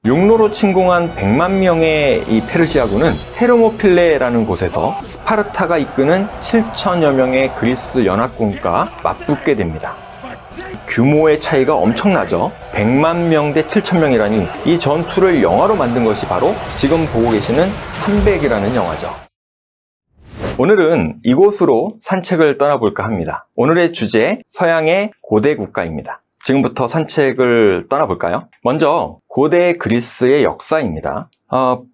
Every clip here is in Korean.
육로로 침공한 100만 명의 이 페르시아군은 테르모필레라는 곳에서 스파르타가 이끄는 7천여 명의 그리스 연합군과 맞붙게 됩니다. 규모의 차이가 엄청나죠. 100만 명 대 7천 명이라니 이 전투를 영화로 만든 것이 바로 지금 보고 계시는 300이라는 영화죠. 오늘은 이곳으로 산책을 떠나볼까 합니다. 오늘의 주제, 서양의 고대 국가입니다. 지금부터 산책을 떠나볼까요? 먼저 고대 그리스의 역사입니다.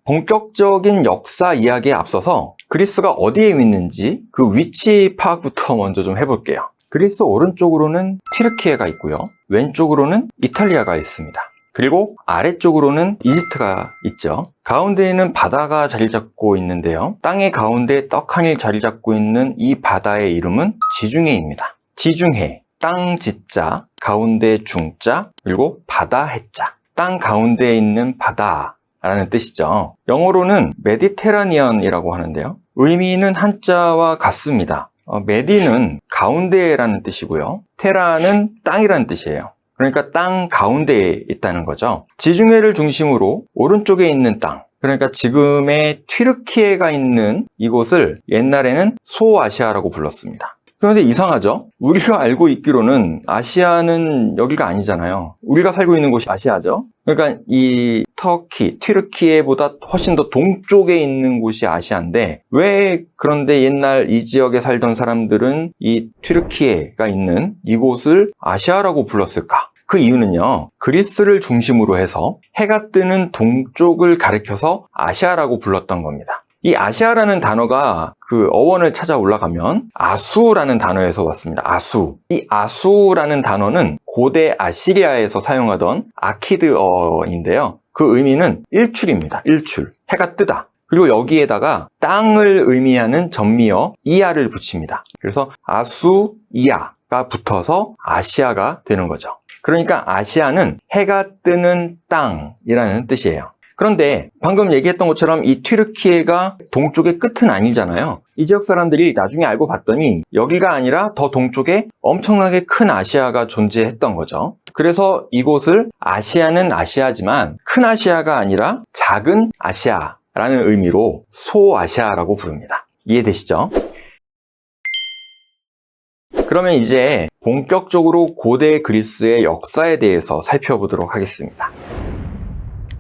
본격적인 역사 이야기에 앞서서 그리스가 어디에 있는지 그 위치 파악부터 먼저 좀 해볼게요. 그리스 오른쪽으로는 튀르키예가 있고요. 왼쪽으로는 이탈리아가 있습니다. 그리고 아래쪽으로는 이집트가 있죠. 가운데에는 바다가 자리 잡고 있는데요. 땅의 가운데 떡하니 자리 잡고 있는 이 바다의 이름은 지중해입니다. 지중해, 땅 지자, 가운데 중자, 그리고 바다 해자. 땅 가운데에 있는 바다라는 뜻이죠. 영어로는 메디테라니언이라고 하는데요. 의미는 한자와 같습니다. 메디는 가운데라는 뜻이고요. 테라는 땅이라는 뜻이에요. 그러니까 땅 가운데에 있다는 거죠. 지중해를 중심으로 오른쪽에 있는 땅, 그러니까 지금의 튀르키예가 있는 이곳을 옛날에는 소아시아라고 불렀습니다. 그런데 이상하죠? 우리가 알고 있기로는 아시아는 여기가 아니잖아요. 우리가 살고 있는 곳이 아시아죠? 그러니까 이 터키, 튀르키예보다 훨씬 더 동쪽에 있는 곳이 아시아인데 왜 그런데 옛날 이 지역에 살던 사람들은 이 튀르키예가 있는 이곳을 아시아라고 불렀을까? 그 이유는요, 그리스를 중심으로 해서 해가 뜨는 동쪽을 가리켜서 아시아라고 불렀던 겁니다. 이 아시아라는 단어가 그 어원을 찾아 올라가면 아수라는 단어에서 왔습니다. 아수. 이 아수라는 단어는 고대 아시리아에서 사용하던 아키드어인데요. 그 의미는 일출입니다. 일출. 해가 뜨다. 그리고 여기에다가 땅을 의미하는 전미어 이아를 붙입니다. 그래서 아수, 이아가 붙어서 아시아가 되는 거죠. 그러니까 아시아는 해가 뜨는 땅이라는 뜻이에요. 그런데 방금 얘기했던 것처럼 이 튀르키예가 동쪽의 끝은 아니잖아요. 이 지역 사람들이 나중에 알고 봤더니 여기가 아니라 더 동쪽에 엄청나게 큰 아시아가 존재했던 거죠. 그래서 이곳을 아시아는 아시아지만 큰 아시아가 아니라 작은 아시아라는 의미로 소아시아라고 부릅니다. 이해되시죠? 그러면 이제 본격적으로 고대 그리스의 역사에 대해서 살펴보도록 하겠습니다.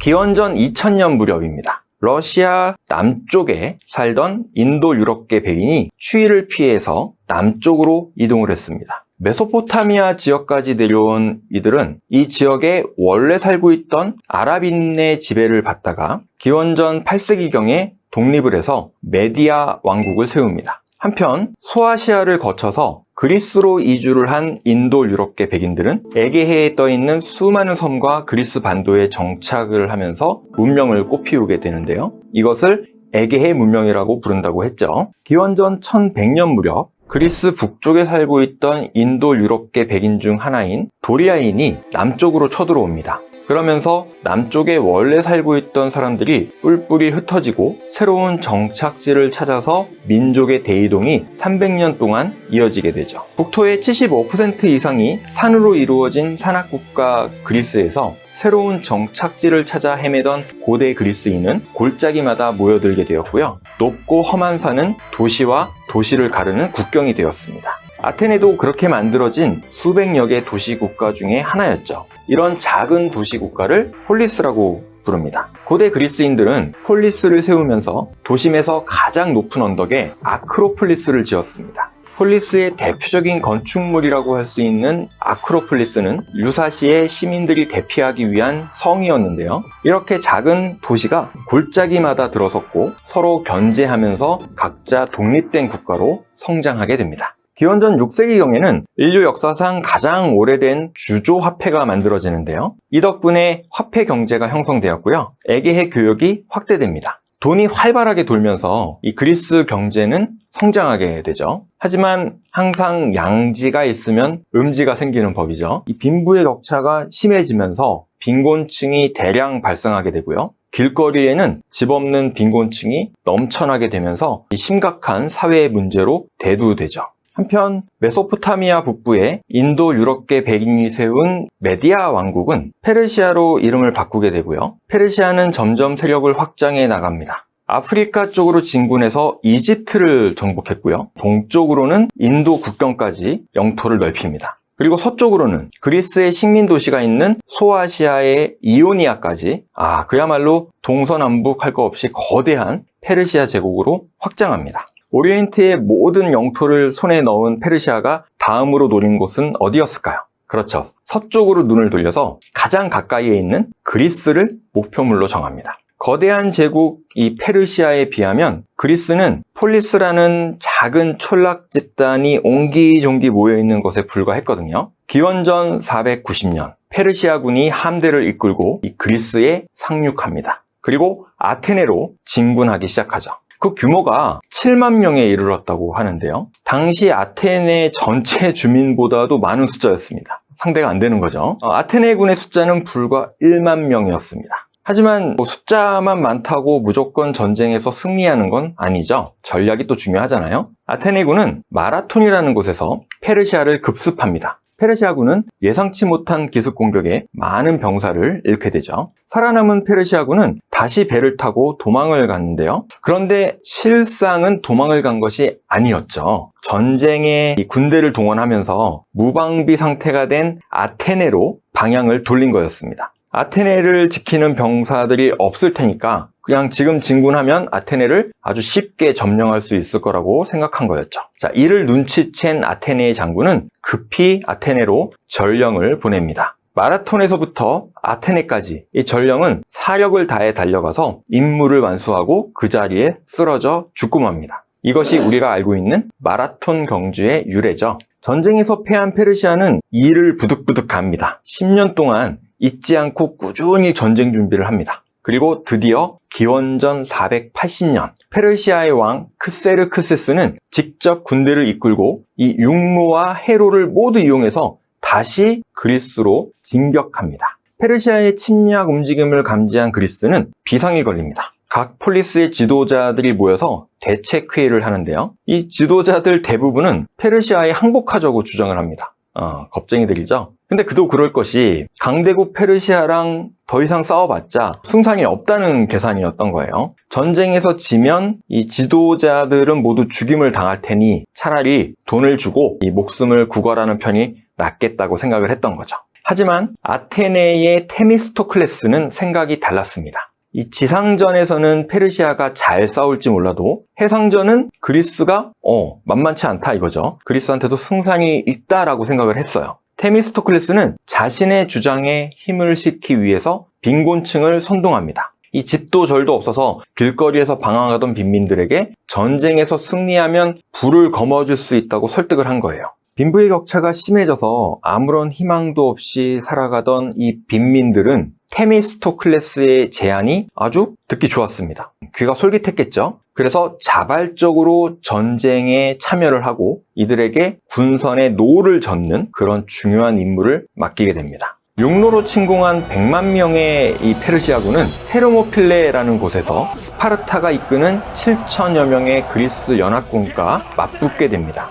기원전 2000년 무렵입니다. 러시아 남쪽에 살던 인도 유럽계 백인이 추위를 피해서 남쪽으로 이동을 했습니다. 메소포타미아 지역까지 내려온 이들은 이 지역에 원래 살고 있던 아랍인의 지배를 받다가 기원전 8세기경에 독립을 해서 메디아 왕국을 세웁니다. 한편 소아시아를 거쳐서 그리스로 이주를 한 인도 유럽계 백인들은 에게해에 떠있는 수많은 섬과 그리스 반도에 정착을 하면서 문명을 꽃피우게 되는데요. 이것을 에게해 문명이라고 부른다고 했죠. 기원전 1100년 무렵 그리스 북쪽에 살고 있던 인도 유럽계 백인 중 하나인 도리아인이 남쪽으로 쳐들어옵니다. 그러면서 남쪽에 원래 살고 있던 사람들이 뿔뿔이 흩어지고 새로운 정착지를 찾아서 민족의 대이동이 300년 동안 이어지게 되죠. 국토의 75% 이상이 산으로 이루어진 산악국가 그리스에서 새로운 정착지를 찾아 헤매던 고대 그리스인은 골짜기마다 모여들게 되었고요. 높고 험한 산은 도시와 도시를 가르는 국경이 되었습니다. 아테네도 그렇게 만들어진 수백여 개 도시 국가 중에 하나였죠. 이런 작은 도시 국가를 폴리스라고 부릅니다. 고대 그리스인들은 폴리스를 세우면서 도심에서 가장 높은 언덕에 아크로폴리스를 지었습니다. 폴리스의 대표적인 건축물이라고 할 수 있는 아크로폴리스는 유사시에 시민들이 대피하기 위한 성이었는데요. 이렇게 작은 도시가 골짜기마다 들어섰고 서로 견제하면서 각자 독립된 국가로 성장하게 됩니다. 기원전 6세기경에는 인류 역사상 가장 오래된 주조 화폐가 만들어지는데요. 이 덕분에 화폐 경제가 형성되었고요. 에게해 교역이 확대됩니다. 돈이 활발하게 돌면서 이 그리스 경제는 성장하게 되죠. 하지만 항상 양지가 있으면 음지가 생기는 법이죠. 이 빈부의 격차가 심해지면서 빈곤층이 대량 발생하게 되고요. 길거리에는 집 없는 빈곤층이 넘쳐나게 되면서 심각한 사회의 문제로 대두되죠. 한편 메소포타미아 북부에 인도 유럽계 백인이 세운 메디아 왕국은 페르시아로 이름을 바꾸게 되고요. 페르시아는 점점 세력을 확장해 나갑니다. 아프리카 쪽으로 진군해서 이집트를 정복했고요. 동쪽으로는 인도 국경까지 영토를 넓힙니다. 그리고 서쪽으로는 그리스의 식민 도시가 있는 소아시아의 이오니아까지 그야말로 동서남북 할 것 없이 거대한 페르시아 제국으로 확장합니다. 오리엔트의 모든 영토를 손에 넣은 페르시아가 다음으로 노린 곳은 어디였을까요? 그렇죠. 서쪽으로 눈을 돌려서 가장 가까이에 있는 그리스를 목표물로 정합니다. 거대한 제국 이 페르시아에 비하면 그리스는 폴리스라는 작은 촌락 집단이 옹기종기 모여있는 것에 불과했거든요. 기원전 490년 페르시아군이 함대를 이끌고 이 그리스에 상륙합니다. 그리고 아테네로 진군하기 시작하죠. 그 규모가 7만 명에 이르렀다고 하는데요. 당시 아테네 전체 주민보다도 많은 숫자였습니다. 상대가 안 되는 거죠. 아테네군의 숫자는 불과 1만 명이었습니다. 하지만 숫자만 많다고 무조건 전쟁에서 승리하는 건 아니죠. 전략이 또 중요하잖아요. 아테네군은 마라톤이라는 곳에서 페르시아를 급습합니다. 페르시아군은 예상치 못한 기습 공격에 많은 병사를 잃게 되죠. 살아남은 페르시아군은 다시 배를 타고 도망을 갔는데요. 그런데 실상은 도망을 간 것이 아니었죠. 전쟁에 군대를 동원하면서 무방비 상태가 된 아테네로 방향을 돌린 거였습니다. 아테네를 지키는 병사들이 없을 테니까 그냥 지금 진군하면 아테네를 아주 쉽게 점령할 수 있을 거라고 생각한 거였죠. 자, 이를 눈치챈 아테네의 장군은 급히 아테네로 전령을 보냅니다. 마라톤에서부터 아테네까지 이 전령은 사력을 다해 달려가서 임무를 완수하고 그 자리에 쓰러져 죽고 맙니다. 이것이 우리가 알고 있는 마라톤 경주의 유래죠. 전쟁에서 패한 페르시아는 이를 부득부득 합니다. 10년 동안 잊지 않고 꾸준히 전쟁 준비를 합니다. 그리고 드디어 기원전 480년 페르시아의 왕 크세르크세스는 직접 군대를 이끌고 이 육로와 해로를 모두 이용해서 다시 그리스로 진격합니다. 페르시아의 침략 움직임을 감지한 그리스는 비상이 걸립니다. 각 폴리스의 지도자들이 모여서 대책회의를 하는데요. 이 지도자들 대부분은 페르시아에 항복하자고 주장을 합니다. 겁쟁이들이죠. 근데 그도 그럴 것이 강대국 페르시아랑 더 이상 싸워봤자 승산이 없다는 계산이었던 거예요. 전쟁에서 지면 이 지도자들은 모두 죽임을 당할 테니 차라리 돈을 주고 이 목숨을 구걸하는 편이 낫겠다고 생각을 했던 거죠. 하지만 아테네의 테미스토클레스는 생각이 달랐습니다. 이 지상전에서는 페르시아가 잘 싸울지 몰라도 해상전은 그리스가 만만치 않다 이거죠. 그리스한테도 승산이 있다라고 생각을 했어요. 테미스토클레스는 자신의 주장에 힘을 싣기 위해서 빈곤층을 선동합니다. 이 집도 절도 없어서 길거리에서 방황하던 빈민들에게 전쟁에서 승리하면 부를 거머쥘 수 있다고 설득을 한 거예요. 빈부의 격차가 심해져서 아무런 희망도 없이 살아가던 이 빈민들은 테미스토클레스의 제안이 아주 듣기 좋았습니다. 귀가 솔깃했겠죠. 그래서 자발적으로 전쟁에 참여를 하고 이들에게 군선의 노를 젓는 그런 중요한 임무를 맡기게 됩니다. 육로로 침공한 100만 명의 이 페르시아군은 테르모필레라는 곳에서 스파르타가 이끄는 7천여 명의 그리스 연합군과 맞붙게 됩니다.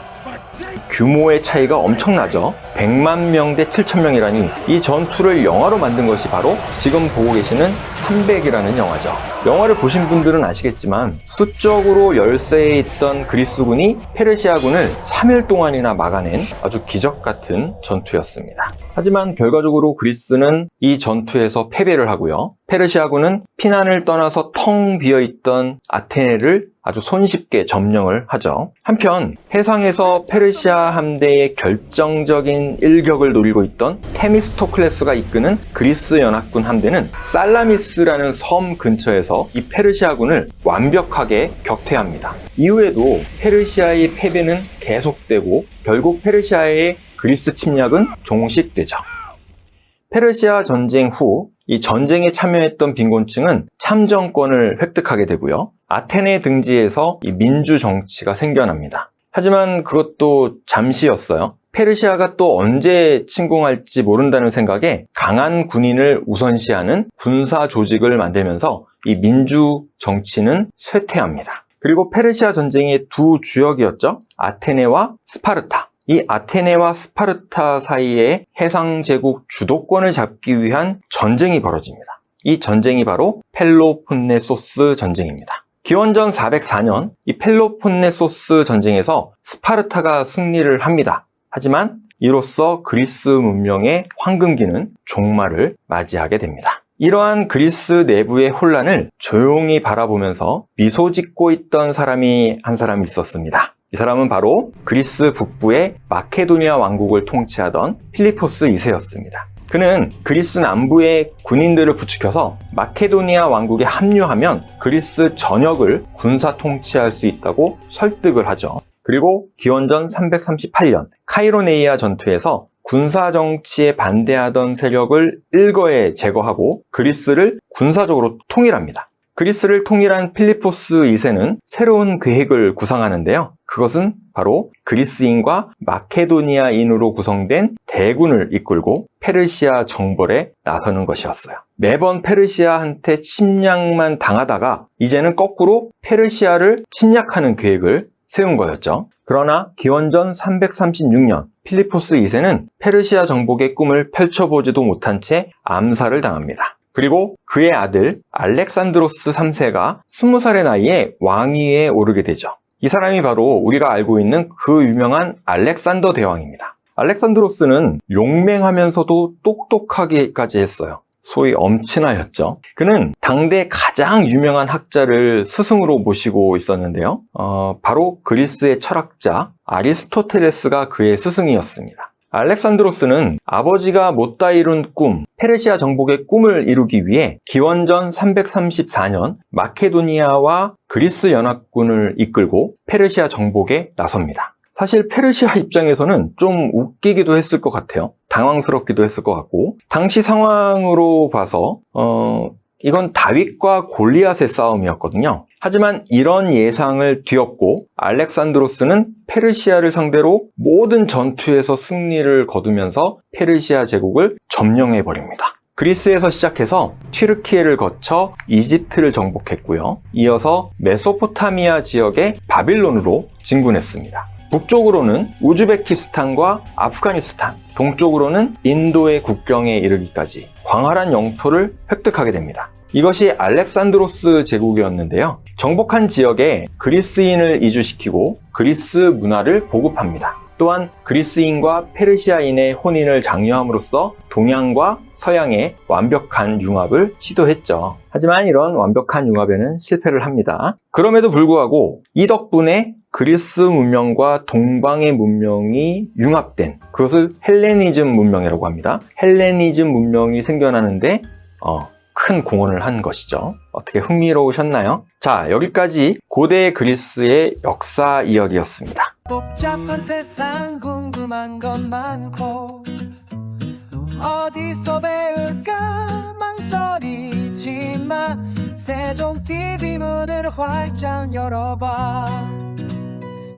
규모의 차이가 엄청나죠. 100만 명 대 7천 명이라니 이 전투를 영화로 만든 것이 바로 지금 보고 계시는 300이라는 영화죠. 영화를 보신 분들은 아시겠지만 수적으로 열세에 있던 그리스군이 페르시아군을 3일 동안이나 막아낸 아주 기적 같은 전투였습니다. 하지만 결과적으로 그리스는 이 전투에서 패배를 하고요. 페르시아군은 피난을 떠나서 텅 비어있던 아테네를 아주 손쉽게 점령을 하죠. 한편 해상에서 페르시아 함대의 결정적인 일격을 노리고 있던 테미스토클레스가 이끄는 그리스 연합군 함대는 살라미스라는 섬 근처에서 이 페르시아군을 완벽하게 격퇴합니다. 이후에도 페르시아의 패배는 계속되고 결국 페르시아의 그리스 침략은 종식되죠. 페르시아 전쟁 후 이 전쟁에 참여했던 빈곤층은 참정권을 획득하게 되고요. 아테네 등지에서 이 민주 정치가 생겨납니다. 하지만 그것도 잠시였어요. 페르시아가 또 언제 침공할지 모른다는 생각에 강한 군인을 우선시하는 군사 조직을 만들면서 이 민주 정치는 쇠퇴합니다. 그리고 페르시아 전쟁의 두 주역이었죠. 아테네와 스파르타. 이 아테네와 스파르타 사이에 해상제국 주도권을 잡기 위한 전쟁이 벌어집니다. 이 전쟁이 바로 펠로폰네소스 전쟁입니다. 기원전 404년 이 펠로폰네소스 전쟁에서 스파르타가 승리를 합니다. 하지만 이로써 그리스 문명의 황금기는 종말을 맞이하게 됩니다. 이러한 그리스 내부의 혼란을 조용히 바라보면서 미소 짓고 있던 사람이 한 사람이 있었습니다. 이 사람은 바로 그리스 북부의 마케도니아 왕국을 통치하던 필리포스 2세였습니다. 그는 그리스 남부의 군인들을 부추겨서 마케도니아 왕국에 합류하면 그리스 전역을 군사 통치할 수 있다고 설득을 하죠. 그리고 기원전 338년 카이로네이아 전투에서 군사 정치에 반대하던 세력을 일거에 제거하고 그리스를 군사적으로 통일합니다. 그리스를 통일한 필리포스 2세는 새로운 계획을 구상하는데요. 그것은 바로 그리스인과 마케도니아인으로 구성된 대군을 이끌고 페르시아 정벌에 나서는 것이었어요. 매번 페르시아한테 침략만 당하다가 이제는 거꾸로 페르시아를 침략하는 계획을 세운 거였죠. 그러나 기원전 336년 필리포스 2세는 페르시아 정복의 꿈을 펼쳐보지도 못한 채 암살을 당합니다. 그리고 그의 아들 알렉산드로스 3세가 20살의 나이에 왕위에 오르게 되죠. 이 사람이 바로 우리가 알고 있는 그 유명한 알렉산더 대왕입니다. 알렉산드로스는 용맹하면서도 똑똑하기까지 했어요. 소위 엄친아였죠. 그는 당대 가장 유명한 학자를 스승으로 모시고 있었는데요. 바로 그리스의 철학자 아리스토텔레스가 그의 스승이었습니다. 알렉산드로스는 아버지가 못다 이룬 꿈, 페르시아 정복의 꿈을 이루기 위해 기원전 334년 마케도니아와 그리스 연합군을 이끌고 페르시아 정복에 나섭니다. 사실 페르시아 입장에서는 좀 웃기기도 했을 것 같아요. 당황스럽기도 했을 것 같고, 당시 상황으로 봐서 이건 다윗과 골리앗의 싸움이었거든요. 하지만 이런 예상을 뒤엎고 알렉산드로스는 페르시아를 상대로 모든 전투에서 승리를 거두면서 페르시아 제국을 점령해버립니다. 그리스에서 시작해서 튀르키예를 거쳐 이집트를 정복했고요. 이어서 메소포타미아 지역의 바빌론으로 진군했습니다. 북쪽으로는 우즈베키스탄과 아프가니스탄, 동쪽으로는 인도의 국경에 이르기까지 광활한 영토를 획득하게 됩니다. 이것이 알렉산드로스 제국이었는데요. 정복한 지역에 그리스인을 이주시키고 그리스 문화를 보급합니다. 또한 그리스인과 페르시아인의 혼인을 장려함으로써 동양과 서양의 완벽한 융합을 시도했죠. 하지만 이런 완벽한 융합에는 실패를 합니다. 그럼에도 불구하고 이 덕분에 그리스 문명과 동방의 문명이 융합된, 그것을 헬레니즘 문명이라고 합니다. 헬레니즘 문명이 생겨나는데 큰 공헌을 한 것이죠. 어떻게 흥미로우셨나요? 자, 여기까지 고대 그리스의 역사 이야기였습니다. 복잡한 세상 궁금한 건 많고 어디서 배울까 망설이지만 세종 TV 문을 활짝 열어봐.